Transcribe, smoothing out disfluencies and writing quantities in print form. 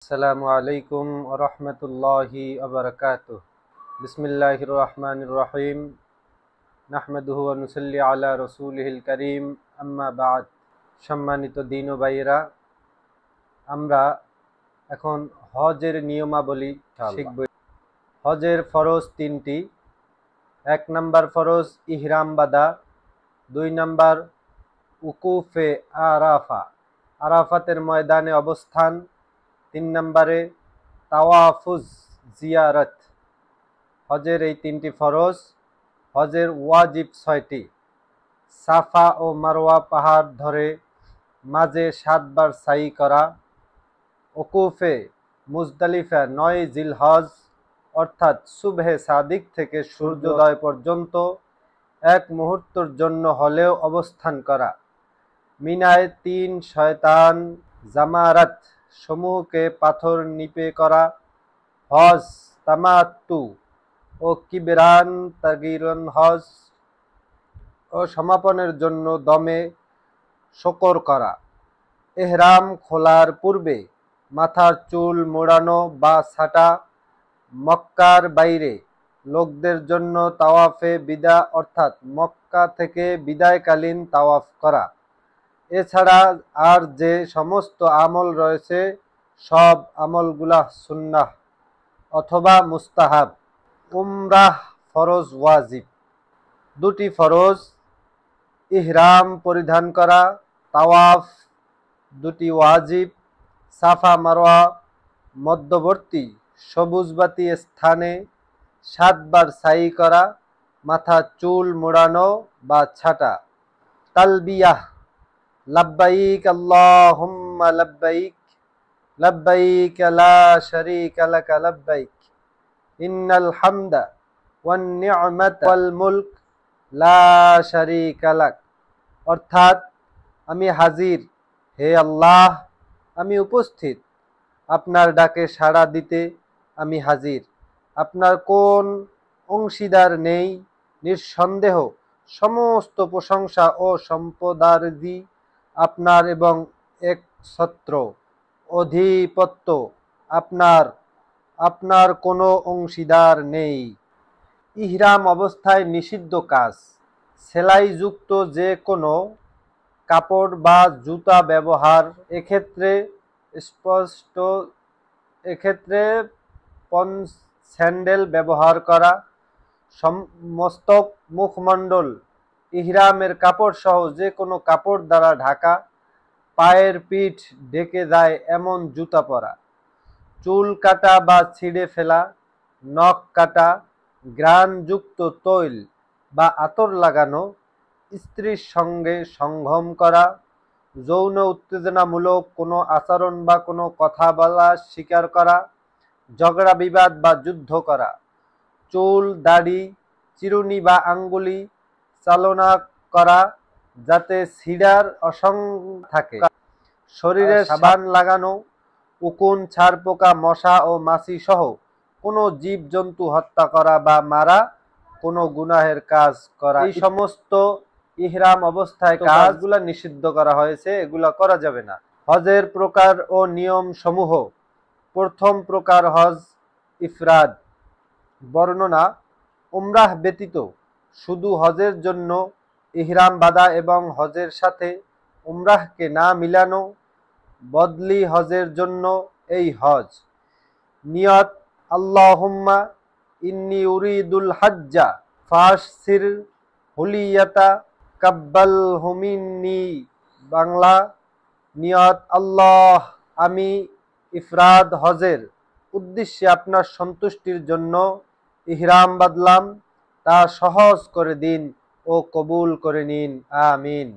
আসসালামু আলাইকুম ওয়া রাহমাতুল্লাহি ওয়া বারাকাতুহু। বিসমিল্লাহির রহমানির রহিম। নাহমাদুহু ওয়া নুসাল্লি আলা রাসূলিহিল কারীম। আম্মা বা'দ। সম্মানিত দিন ও ভাইয়েরা, আমরা এখন হজের নিয়মাবলী শিখব। হজের ফরজ তিনটি। ১ নাম্বার ফরজ ইহরাম বাঁধা, ২ নাম্বার উকুফে আরাফা, আরাফাতের ময়দানে অবস্থান, ৩ নম্বরে তাওয়াফুজ জিয়ারত। হজের এই তিনটি ফরজ। হজের ওয়াজিব ৬টি। সাফা ও মারওয়া পাহাড় ধরে মাঝে ৭ বার সাই করা। ওকুফে মুজদালিফা ৯ জিলহজ অর্থাৎ সুবহে সাদিক থেকে সূর্যোদয় পর্যন্ত ১ মুহূর্তের জন্য হলেও অবস্থান করা। মিনায় ৩ শয়তান জামারাত সমূহকে পাথর নিপে করা। হজ তামাত্তু ও কিবরান তাগিরন হজ ও সমাপনের জন্য দমে শকর করা। এহরাম খোলার পূর্বে মাথার চুল মোড়ানো বা ছাঁটা। মক্কার বাইরে লোকদের জন্য তাওয়াফে বিদা অর্থাৎ মক্কা থেকে বিদায়কালীন তাওয়াফ করা। এছাড়া আর যে সমস্ত আমল রয়েছে সব আমলগুলা সুন্নাহ অথবা মুস্তাহাব। উমরাহ ফরজ ওয়াজিব। ২টি ফরজ, ইহরাম পরিধান করা, তাওয়াফ ২টি ওয়াজিব। সাফা মারওয়া মধ্যবর্তী সবুজবাতি স্থানে ৭ বার সাই করা, মাথা চুল মোড়ানো বা ছাঁটা। তালবিয়াহ লাব্বাইক আল্লাহুম্মা লাব্বাইক লাব্বাইক লা শারীকা লাকা লাব্বাইক ইন্নাল হামদা ওয়ান নি'মাতা ওয়াল মুলক লা শারীকা লাক। অর্থাৎ আমি হাজির, হে আল্লাহ, আমি উপস্থিত, আপনার ডাকে সাড়া দিতে আমি হাজির, আপনার কোন অংশীদার নেই, নিঃসন্দেহ সমস্ত প্রশংসা ও সম্পদার্জি আপনার এবং একছত্র অধিপত্য আপনার, আপনার কোনো অংশীদার নেই। ইহরাম অবস্থায় নিষিদ্ধ কাজ: সেলাইযুক্ত যে কোনো কাপড় বা জুতা ব্যবহার, এক্ষেত্রে স্যান্ডেল ব্যবহার করা। মস্তক মুখমণ্ডল ইহরামের কাপড় সহ যে কোনো কাপড় দ্বারা ঢাকা। পায়ের পিঠ ঢেকে যায় এমন জুতা পরা। চুল কাটা বা ছিঁড়ে ফেলা, নখ কাটা, ঘ্রাণযুক্ত তৈল বা আতর লাগানো, স্ত্রীর সঙ্গে সঙ্গম করা, যৌন উত্তেজনামূলক কোনো আচরণ বা কোনো কথা বলা স্বীকার করা, ঝগড়া বিবাদ বা যুদ্ধ করা, চুল দাড়ি চিরুনি বা আঙ্গুলি চালনা করা যাতে ছিঁড়ার আশঙ্কা থাকে, শরীরে সাবান লাগানো, উকুন, ছারপোকা, মশা ও মাছি সহ কোনো জীবজন্তু হত্যা করা বা মারা, কোনো গুনাহের কাজ করা। এই সমস্ত ইহরাম অবস্থায় কাজগুলা নিষিদ্ধ করা হয়েছে, এগুলা করা যাবে না। হজের প্রকার ও নিয়ম সমূহ: প্রথম প্রকার হজ ইফরাদ। বর্ণনা: উমরাহ ব্যতীত শুধু হজের জন্য ইহরাম বাঁধা এবং হজের সাথে উমরাহকে না মিলানো। বদলি হজের জন্য এই হজ। নিয়ত: আল্লাহুম্মা ইন্নী উরিদুল হজ্জা ফাশসির হুলিয়াতা কাব্বালহু মিন্নী। বাংলা: নিয়ত: আল্লাহ, আমি ইফরাদ হজের উদ্দেশ্যে আপনার সন্তুষ্টির জন্য ইহরাম বাঁধলাম, তা সহজ করে দিন ও কবুল করে নিন। আমিন।